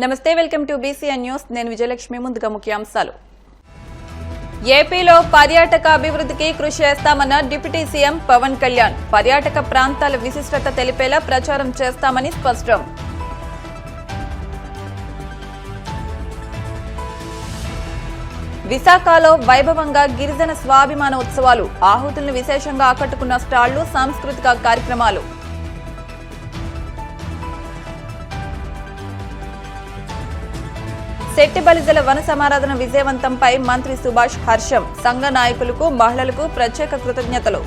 నమస్తే, welcome to BCN news. నేను విజయలక్ష్మి. ముందుగా ముఖ్యాంశాలు. ఏపీలో పర్యాటక అభివృద్ధికి కృషి చేస్తామన్న డిప్యూటీ సీఎం పవన్ కళ్యాణ్. పర్యాటక ప్రాంతాల విశిష్టత తెలిపేలా ప్రచారం చేస్తామని స్పష్టం. విశాఖలో వైభవంగా గిరిజన స్వాభిమాన ఉత్సవాలు. ఆహుతులను విశేషంగా ఆకట్టుకున్న స్టాళ్లు, సాంస్కృతిక కార్యక్రమాలు. శెట్టిబలిజల వన సమారాధన విజయవంతంపై మంత్రి సుభాష్ హర్షం. సంఘ నాయకులకు, మహిళలకు ప్రత్యేక కృతజ్ఞతలు.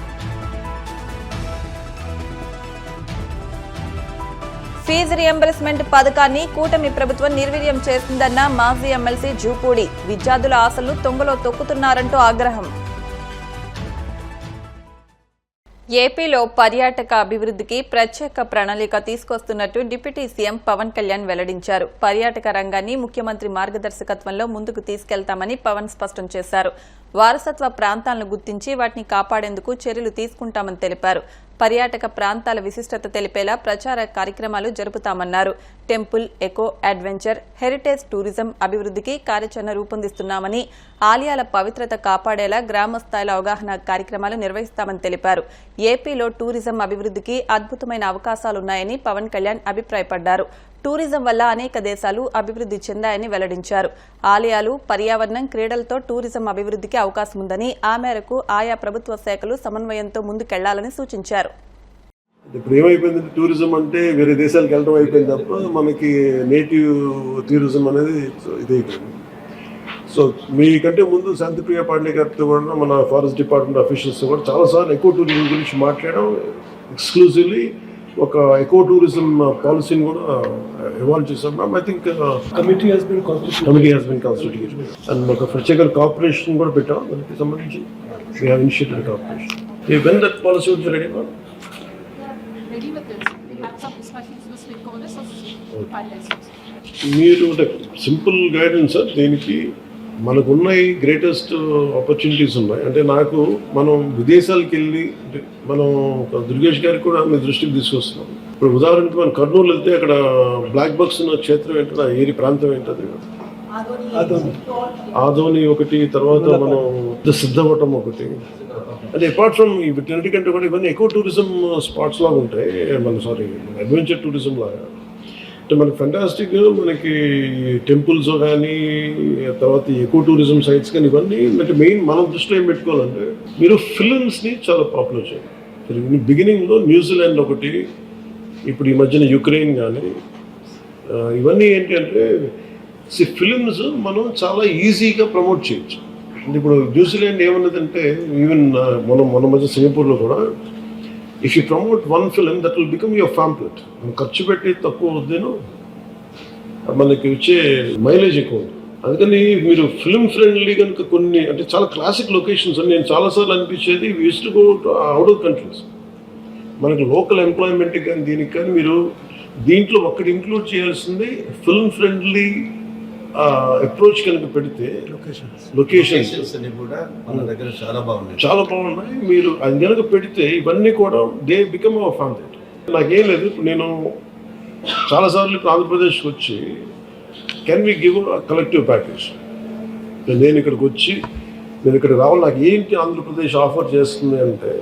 ఫీజు రియంబర్స్మెంట్ పథకాన్ని కూటమి ప్రభుత్వం నిర్వీర్యం చేసిందన్న మాజీ ఎమ్మెల్సీ జూపూడి. విద్యార్థుల ఆశలు తొంగలో తొక్కుతున్నారంటూ ఆగ్రహం. ఏపీలో పర్యాటక అభివృద్ధికి ప్రత్యేక ప్రణాళిక తీసుకొస్తున్నట్టు డిప్యూటీ సీఎం పవన్ కళ్యాణ్ వెల్లడించారు. పర్యాటక రంగాన్ని ముఖ్యమంత్రి మార్గదర్శకత్వంలో ముందుకు తీసుకెళ్తామని పవన్ స్పష్టం చేశారు. వారసత్వ ప్రాంతాలను గుర్తించి వాటిని కాపాడేందుకు చర్యలు తీసుకుంటామని తెలిపారు. పర్యాటక ప్రాంతాల విశిష్టత తెలిపేలా ప్రచార కార్యక్రమాలు జరుపుతామన్నారు. Temple, eco adventure, heritage tourism అభివృద్ధికి కార్యాచరణ రూపొందిస్తున్నామని, ఆలయాల పవిత్రత కాపాడేలా గ్రామ స్థాయిలో అవగాహన కార్యక్రమాలు నిర్వహిస్తామని తెలిపారు. ఏపీలో టూరిజం అభివృద్ధికి అద్భుతమైన అవకాశాలున్నాయని పవన్ కళ్యాణ్ అభిప్రాయపడ్డారు. టూరిజం వల్ల అనేక దేశాలు అభివృద్ధి చెందాయని వెల్లడించారు. ఆలయాలు, పర్యావరణం, క్రీడలతో టూరిజం అభివృద్ధికి అవకాశం ఉందని, ఆ మేరకు ఆయా ప్రభుత్వ శాఖలు సమన్వయంతో ముందుకెళ్లాలని సూచించారు. ఇప్పుడు ఏమైపోయింది, టూరిజం అంటే వేరే దేశాలకు వెళ్ళడం అయిపోయింది తప్ప మనకి నేటివ్ టూరిజం అనేది ఇది అయిపోయింది. సో మీకంటే ముందు శాంతిప్రియ పాండే గారితో కూడా మన ఫారెస్ట్ డిపార్ట్మెంట్ అఫీషియల్స్ కూడా చాలాసార్లు ఎకో టూరిజం గురించి మాట్లాడడం, ఎక్స్క్లూజివ్లీ ఒక ఎకో టూరిజం పాలసీని కూడా ఇవాల్వ్ చేశాం. Ma'am, I think committee has been constituted and ఒక ప్రత్యేక కార్పొరేషన్ కూడా పెట్టాం. దానికి సంబంధించి we have initiated corporation. When that policy will be ready ma'am? మీరు సింపుల్ గైడెన్స్ సార్. దీనికి మనకున్న గ్రేటెస్ట్ ఆపర్చునిటీస్ ఉన్నాయి. అంటే మనం విదేశాలకు వెళ్ళి మనం దుర్గేష్ గారికి కూడా మీ దృష్టికి తీసుకొస్తున్నాం. ఇప్పుడు ఉదాహరణకి మనం కర్నూలు వెళ్తే అక్కడ బ్లాక్ బక్స్ ఉన్న క్షేత్రం ఏంటో, ఏరి ప్రాంతం ఏంటది, ఆదోని ఒకటి, తర్వాత మనం సిద్ధవటం ఒకటి. అంటే అపార్ట్ ఫ్రమ్ వీటన్నిటికంటే కూడా ఇవన్నీ ఎకో టూరిజం స్పాట్స్ లాగా ఉంటాయి. అడ్వెంచర్ టూరిజం లాగా. అంటే మనకి ఫెంటాస్టిక్, మనకి టెంపుల్స్ కానీ, తర్వాత ఎకో టూరిజం సైట్స్ కానీ, ఇవన్నీ అంటే మెయిన్ మనం దృష్టిలో ఏం పెట్టుకోవాలంటే, మీరు ఫిల్మ్స్ని చాలా పాపులర్ చేయాలి. బిగినింగ్లో న్యూజిలాండ్ ఒకటి, ఇప్పుడు ఈ మధ్యన యుక్రెయిన్ కానీ, ఇవన్నీ ఏంటి అంటే ఫిల్మ్స్ మనం చాలా ఈజీగా ప్రమోట్ చేయొచ్చు. అంటే ఇప్పుడు న్యూజిలాండ్ ఏమన్నదంటే, ఈవెన్ మన మధ్య సింగపూర్లో కూడా, if you promote one film that will become your pamphlet. ఖర్చు పెట్టి తక్కువ వద్దేను, మనకి వచ్చే మైలేజ్ ఎక్కువ ఉంది. అందుకని మీరు ఫిల్మ్ ఫ్రెండ్లీ కనుక కొన్ని, అంటే చాలా క్లాసిక్ లొకేషన్స్ అని నేను చాలాసార్లు అనిపించేది, we used to go to out of countries. మనకి లోకల్ ఎంప్లాయ్మెంట్కి కానీ దీనికి కానీ మీరు దీంట్లో ఒక్కటి ఇంక్లూడ్ చేయాల్సింది ఫిల్మ్ ఫ్రెండ్లీ అప్రోచ్ కనుక పెడితే, లొకేషన్స్ అన్ని కూడా మన దగ్గర చాలా బాగున్నాయి. మీరు అది కనుక పెడితే ఇవన్నీ కూడా దే బికమ్ అవర్ ఫ్యామిలీ. నాకేం లేదు, నేను చాలాసార్లు ఇప్పుడు ఆంధ్రప్రదేశ్కి వచ్చి, can we give a collective package? నేను ఇక్కడికి వచ్చి, నేను ఇక్కడ రావాలి, నాకు ఏంటి ఆంధ్రప్రదేశ్ ఆఫర్ చేస్తుంది అంటే,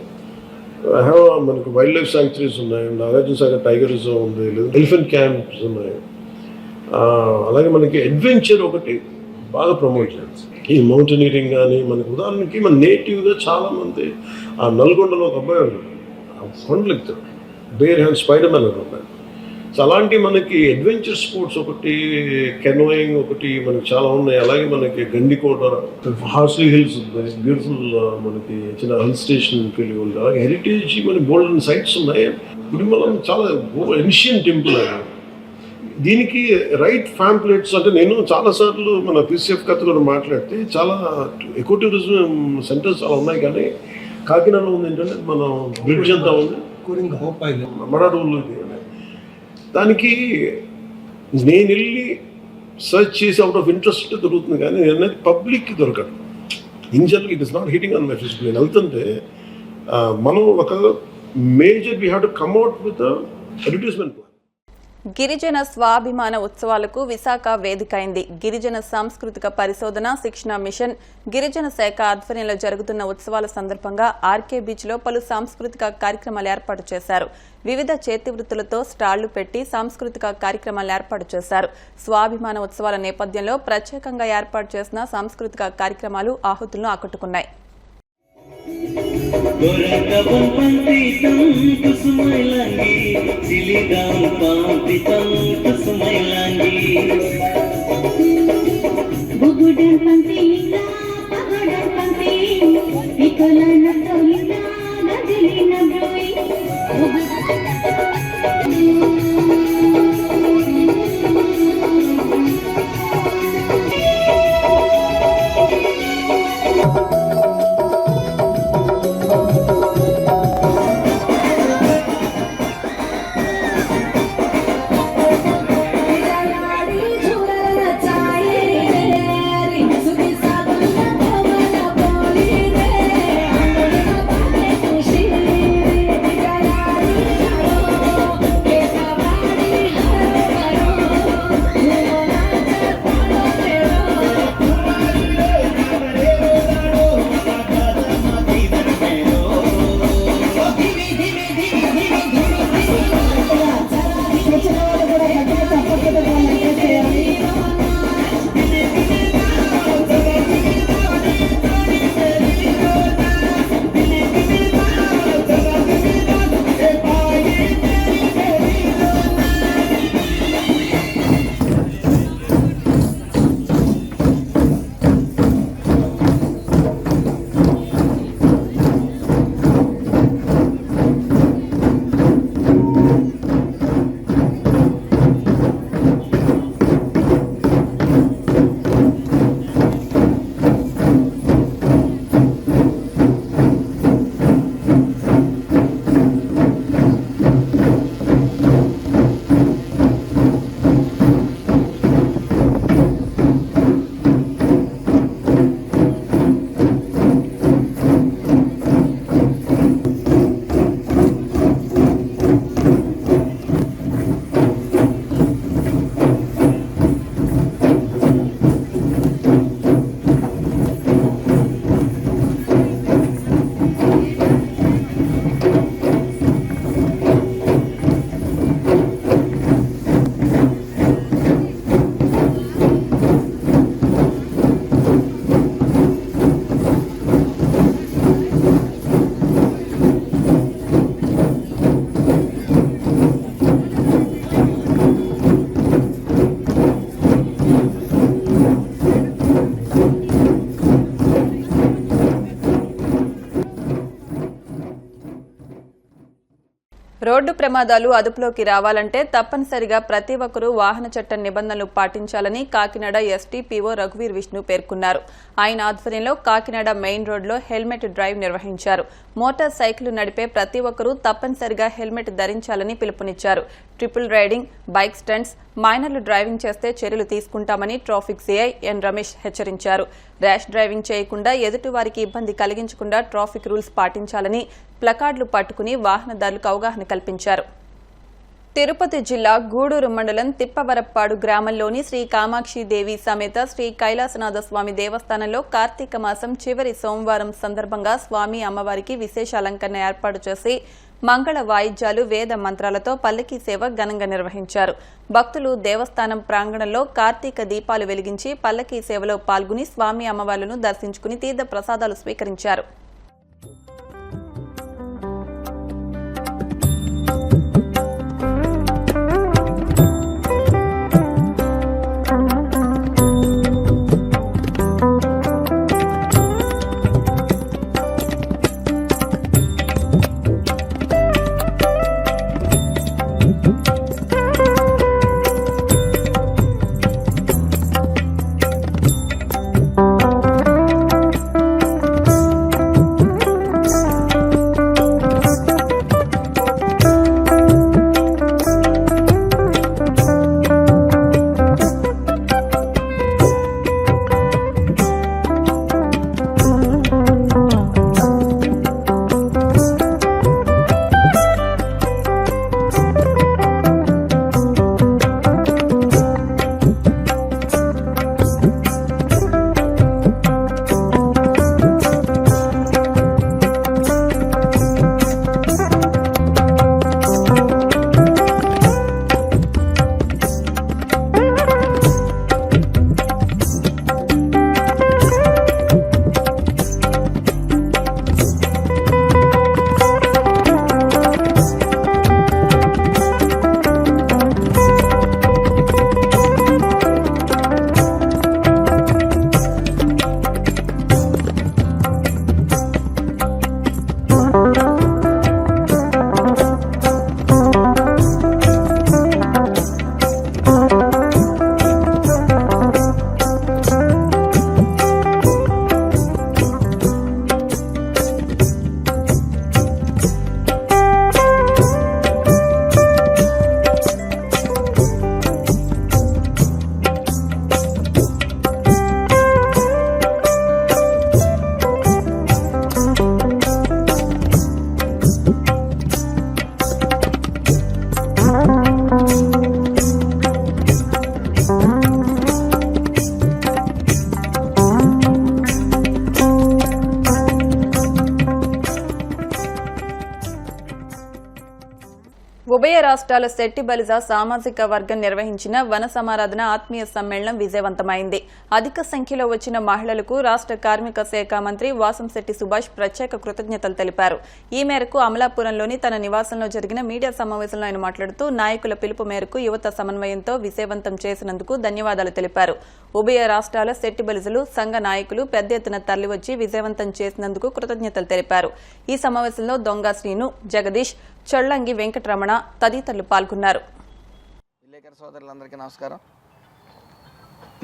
మనకు వైల్డ్ లైఫ్ శాంక్చురీస్ ఉన్నాయి, నాగార్జునసాగర్ టైగర్ రిజర్వ్ ఉంది, ఎలిఫెంట్ క్యాంప్స్ ఉన్నాయి, అలాగే మనకి అడ్వెంచర్ ఒకటి బాగా ప్రమోట్ చేయాలి. ఈ మౌంటైనీరింగ్ కానీ, మనకి ఉదాహరణకి మన నేటివ్గా చాలామంది ఆ నల్గొండలో ఒక అబ్బాయి ఉన్నాడు, కొండలు ఎక్కుతాడు, బేర్ హ్యాండ్ స్పైడర్ మ్యాన్ ఒక అబ్బాయి. సో అలాంటి మనకి అడ్వెంచర్ స్పోర్ట్స్ ఒకటి, కెనోయింగ్ ఒకటి మనకి చాలా ఉన్నాయి. అలాగే మనకి గండికోట, హార్స్లీ హిల్స్ బ్యూటిఫుల్, మనకి చిన్న హిల్ స్టేషన్కి వెళ్ళి ఉంది. అలాగే హెరిటేజ్ మన గోల్డెన్ సైట్స్ ఉన్నాయి. గుడిమలం చాలా ఏన్షియన్ టెంపుల్ అది. దీనికి రైట్ ఫ్యాంప్లెట్స్ అంటే, నేను చాలాసార్లు మన పీసీఎఫ్ కథ కూడా మాట్లాడితే, చాలా ఎకో టూరిజం సెంటర్స్ చాలా ఉన్నాయి. కానీ కాకినాడలో ఉంది ఏంటంటే, మనం బ్రిడ్జ్ అంతా ఉంది, మరాఠూళ్ళకి. దానికి నేను వెళ్ళి సర్చ్ చేసి అవుట్ ఆఫ్ ఇంట్రెస్ట్ దొరుకుతుంది, కానీ అనేది పబ్లిక్కి దొరకదు. In general it is not hitting on my Facebook. నేను వెళ్తుంటే మనం ఒక major we have to come out with advertisement plan. గిరిజన స్వాభిమాన ఉత్సవాలకు విశాఖ వేదికైంది. గిరిజన సాంస్కృతిక పరిశోధన శిక్షణ మిషన్ గిరిజన శాఖ ఆధ్వర్యంలో జరుగుతున్న ఉత్సవాల సందర్భంగా ఆర్కే బీచ్ లో పలు సాంస్కృతిక కార్యక్రమాలు ఏర్పాటు చేశారు. వివిధ చేతి వృత్తులతో స్టాళ్లు పెట్టి సాంస్కృతిక కార్యక్రమాలు ఏర్పాటు చేశారు. స్వాభిమాన ఉత్సవాల నేపథ్యంలో ప్రత్యేకంగా ఏర్పాటు చేసిన సాంస్కృతిక కార్యక్రమాలు ఆహుతులను ఆకట్టుకున్నాయి. రోడ్డు ప్రమాదాలు అదుపులోకి రావాలంటే తప్పనిసరిగా ప్రతి ఒక్కరూ వాహన చట్టం నిబంధనలు పాటించాలని కాకినాడ ఎస్టీపీఓ రఘువీర్ విష్ణు పేర్కొన్నారు. ఆయన ఆధ్వర్యంలో కాకినాడ మెయిన్ రోడ్లో హెల్మెట్ డ్రైవ్ నిర్వహించారు. మోటార్ సైకిల్ నడిపే ప్రతి ఒక్కరూ తప్పనిసరిగా హెల్మెట్ ధరించాలని పిలుపునిచ్చారు. ట్రిపుల్ రైడింగ్, బైక్ స్టంట్స్, మైనర్లు డ్రైవింగ్ చేస్తే చర్యలు తీసుకుంటామని ట్రాఫిక్ సీఐ ఎన్ రమేష్ హెచ్చరించారు. ర్యాష్ డ్రైవింగ్ చేయకుండా ఎదుటివారికి ఇబ్బంది కలిగించకుండా ట్రాఫిక్ రూల్స్ పాటించాలని ప్లకార్డులు పట్టుకుని వాహనదారులకు అవగాహన కల్పించారు. తిరుపతి జిల్లా గూడూరు మండలం తిప్పవరప్పాడు గ్రామంలోని శ్రీ కామాక్షిదేవి సమేత శ్రీ కైలాసనాథ స్వామి దేవస్థానంలో కార్తీక మాసం చివరి సోమవారం సందర్భంగా స్వామి అమ్మవారికి విశేష అలంకరణ ఏర్పాటు చేసి మంగళ వాయిద్యాలు, వేద మంత్రాలతో పల్లకీ సేవ ఘనంగా నిర్వహించారు. భక్తులు దేవస్థానం ప్రాంగణంలో కార్తీక దీపాలు వెలిగించి పల్లకీ సేవలో పాల్గొని స్వామి అమ్మవార్లను దర్శించుకుని తీర్థ ప్రసాదాలు స్వీకరించారు. రాష్ట్రాల శెట్టి బలిజ సామాజిక వర్గం నిర్వహించిన వన సమారాధన ఆత్మీయ సమ్మేళనం విజయవంతమైంది. అధిక సంఖ్యలో వచ్చిన మహిళలకు రాష్ట్ర కార్మిక శాఖ మంత్రి వాసంశెట్టి సుభాష్ ప్రత్యేక కృతజ్ఞతలు తెలిపారు. ఈ మేరకు అమలాపురంలోని తన నివాసంలో జరిగిన మీడియా సమావేశంలో ఆయన మాట్లాడుతూ నాయకుల పిలుపు మేరకు యువత సమన్వయంతో విజయవంతం చేసినందుకు ధన్యవాదాలు తెలిపారు. ఉభయ రాష్ట్రాల శెట్టి బలిజలు సంఘ నాయకులు పెద్ద ఎత్తున తరలివచ్చి విజయవంతం చేసినందుకు కృతజ్ఞతలు తెలిపారు. ఈ సమావేశంలో దొంగ శ్రీను, జగదీష్, చొల్లంగి వెంకటరమణ తదితరులు పాల్గొన్నారు. విలేకరు సోదరులందరికీ నమస్కారం.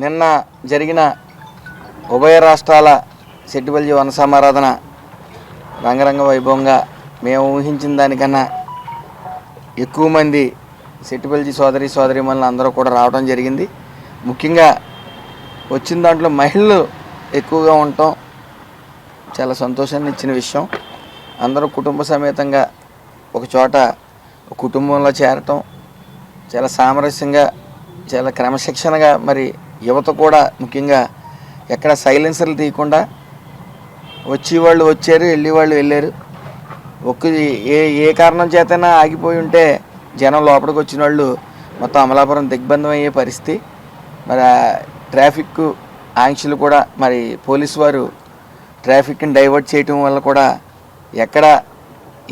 నిన్న జరిగిన ఉభయ రాష్ట్రాల శెట్టి బలిజ వన సమారాధన రంగరంగ వైభవంగా మేము ఊహించిన దానికన్నా ఎక్కువ మంది శెట్టి బలిజ సోదరీమణులు అందరూ కూడా రావడం జరిగింది. ముఖ్యంగా వచ్చిన దాంట్లో మహిళలు ఎక్కువగా ఉండటం చాలా సంతోషాన్ని ఇచ్చిన విషయం. అందరూ కుటుంబ సమేతంగా ఒక చోట కుటుంబంలో చేరటం చాలా సామరస్యంగా, చాలా క్రమశిక్షణగా, మరి యువత కూడా ముఖ్యంగా ఎక్కడ సైలెన్సర్లు తీయకుండా వచ్చేవాళ్ళు వచ్చారు, వెళ్ళేవాళ్ళు వెళ్ళారు. ఏ కారణం చేతైనా ఆగిపోయి ఉంటే జనం లోపలికి వచ్చిన వాళ్ళు మొత్తం అమలాపురం దిగ్బంధం అయ్యే పరిస్థితి. మరి ట్రాఫిక్ ఆంక్షలు కూడా మరి పోలీసు వారు ట్రాఫిక్ని డైవర్ట్ చేయటం వల్ల కూడా ఎక్కడ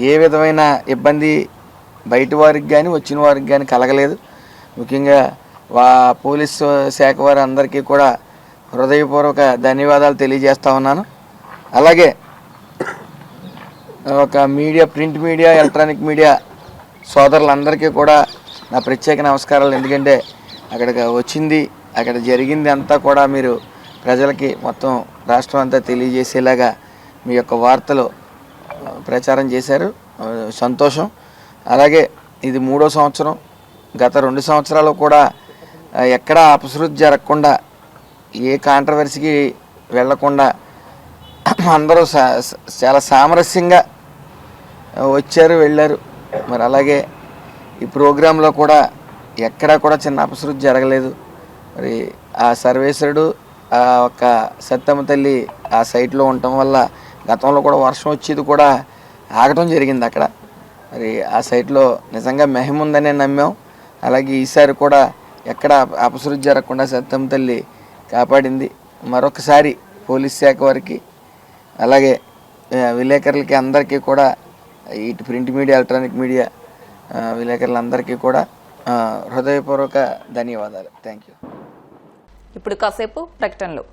ఏ విధమైన ఇబ్బంది బయట వారికి కానీ వచ్చిన వారికి కానీ కలగలేదు. ముఖ్యంగా పోలీసు శాఖ వారి అందరికీ కూడా హృదయపూర్వక ధన్యవాదాలు తెలియజేస్తా ఉన్నాను. అలాగే ఒక ప్రింట్ మీడియా, ఎలక్ట్రానిక్ మీడియా సోదరులందరికీ కూడా నా ప్రత్యేక నమస్కారాలు. ఎందుకంటే అక్కడ జరిగింది అంతా కూడా మీరు ప్రజలకి మొత్తం రాష్ట్రం అంతా తెలియజేసేలాగా మీ యొక్క వార్తలు ప్రచారం చేశారు. సంతోషం. అలాగే ఇది 3వ సంవత్సరం. గత 2 సంవత్సరాలు కూడా ఎక్కడా అపశృతి జరగకుండా, ఏ కాంట్రవర్సీకి వెళ్లకుండా అందరూ చాలా సామరస్యంగా వచ్చారు, వెళ్ళారు. మరి అలాగే ఈ ప్రోగ్రాంలో కూడా ఎక్కడా కూడా చిన్న అపశృతి జరగలేదు. మరి ఆ సర్వేశ్వరుడు, ఆ ఒక్క సత్తమ్మ తల్లి ఆ సైట్లో ఉండటం వల్ల గతంలో కూడా వర్షం వచ్చేది కూడా ఆగటం జరిగింది అక్కడ. మరి ఆ సైట్లో నిజంగా మహిమ ఉందనే నమ్మాం. అలాగే ఈసారి కూడా ఎక్కడ అపశృతి జరగకుండా సత్తమ్మ తల్లి కాపాడింది. మరొకసారి పోలీస్ శాఖ వారికి, అలాగే విలేకరులకి అందరికీ కూడా, ఇటు ప్రింట్ మీడియా, ఎలక్ట్రానిక్ మీడియా విలేకరులందరికీ కూడా హృదయపూర్వక ధన్యవాదాలు. Thank you. ఇప్పుడు కాసేపు ప్రకటనలు.